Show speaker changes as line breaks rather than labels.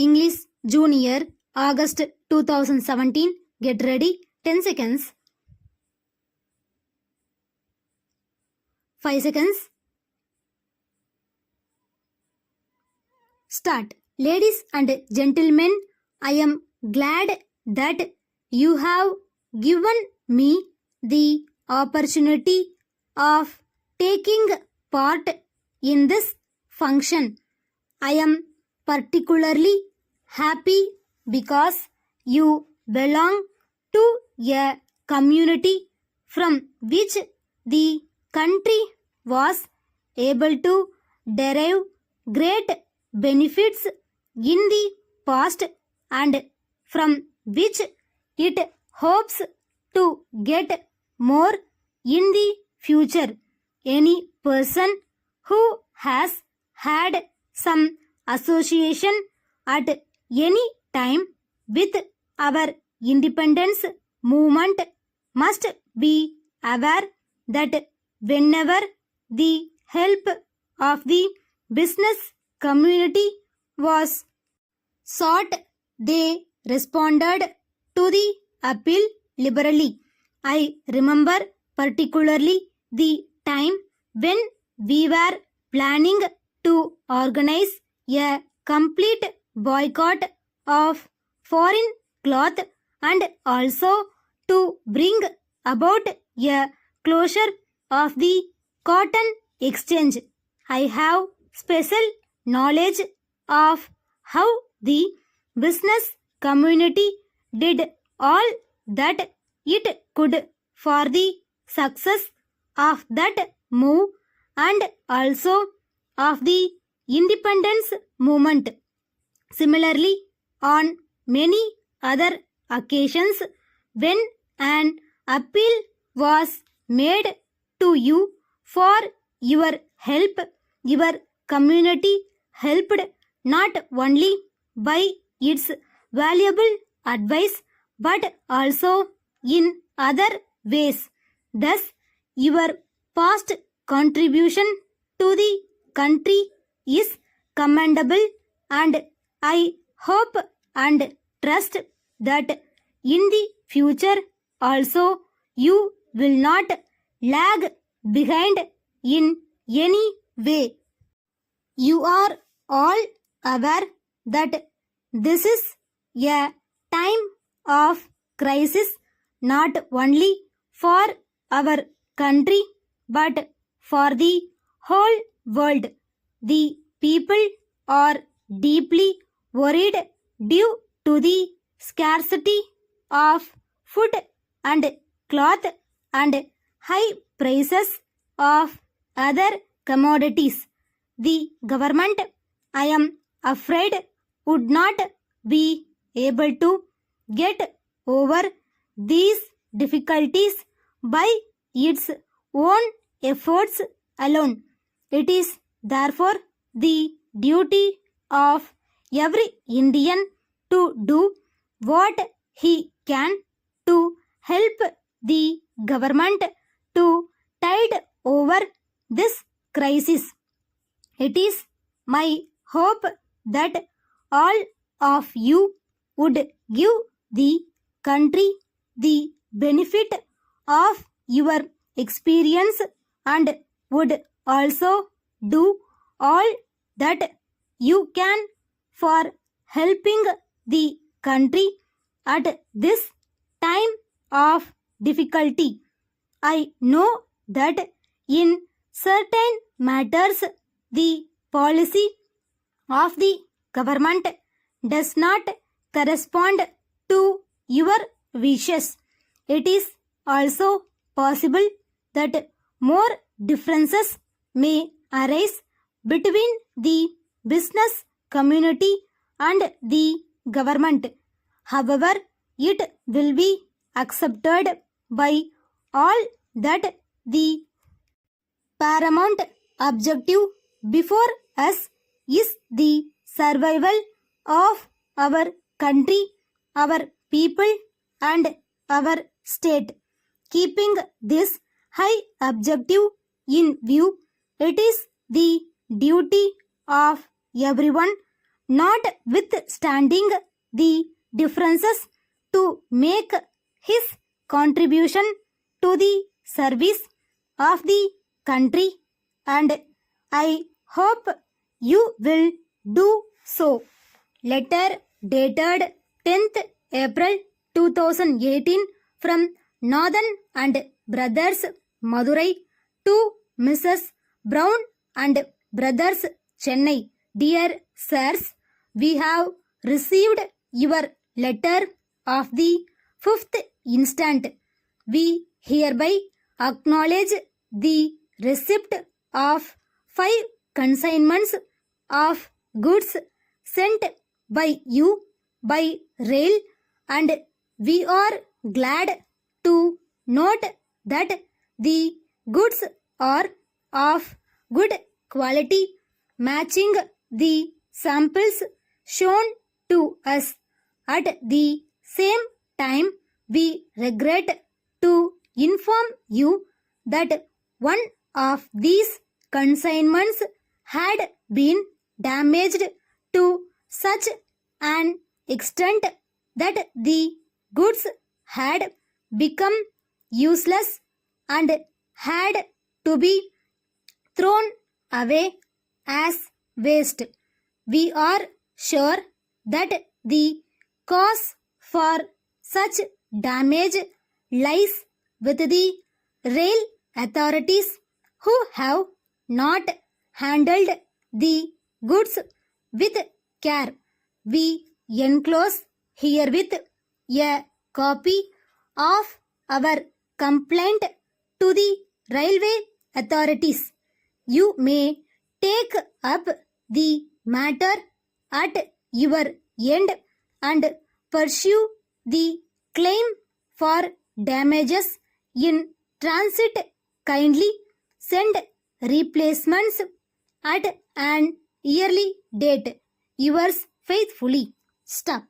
English Junior, August 2017. Get ready. 10 seconds. 5 seconds. Start. Ladies and gentlemen, I am glad that you have given me the opportunity of taking part in this function. I am particularly happy because you belong to a community from which the country was able to derive great benefits in the past and from which it hopes to get more in the future. Any person who has had some association at any time with our independence movement must be aware that whenever the help of the business community was sought, they responded to the appeal liberally. I remember particularly the time when we were planning to organize a complete boycott of foreign cloth and also to bring about a closure of the cotton exchange. I have special knowledge of how the business community did all that it could for the success of that move and also of the independence movement. Similarly, on many other occasions, when an appeal was made to you for your help, your community helped not only by its valuable advice but also in other ways. Thus, your past contribution to the country is commendable, and I hope and trust that in the future also you will not lag behind in any way. You are all aware that this is a time of crisis not only for our country but for the whole world. The people are deeply worried due to the scarcity of food and cloth and high prices of other commodities. The government, I am afraid, would not be able to get over these difficulties by its own efforts alone. It is therefore the duty of every Indian to do what he can to help the government to tide over this crisis. It is my hope that all of you would give the country the benefit of your experience and would also do all that you can for helping the country at this time of difficulty. I know that in certain matters the policy of the government does not correspond to your wishes. It is also possible that more differences may arise between the business community and the government. However, it will be accepted by all that the paramount objective before us is the survival of our country, our people, and our state. Keeping this high objective in view, it is the duty of everyone, notwithstanding the differences, to make his contribution to the service of the country, and I hope you will do so. Letter dated 10th April 2018 from Northern and Brothers, Madurai, to Mrs. Brown and Brothers, Chennai. Dear sirs, we have received your letter of the 5th instant. We hereby acknowledge the receipt of 5 consignments of goods sent by you by rail, and we are glad to note that the goods are of good quality, matching the samples shown to us. At the same time, we regret to inform you that one of these consignments had been damaged to such an extent that the goods had become useless and had to be thrown away as waste. We are sure that the cause for such damage lies with the rail authorities, who have not handled the goods with care. We enclose herewith a copy of our complaint to the railway authorities. You may take up the matter at your end and pursue the claim for damages in transit. Kindly send replacements at an early date. Yours faithfully. Stop.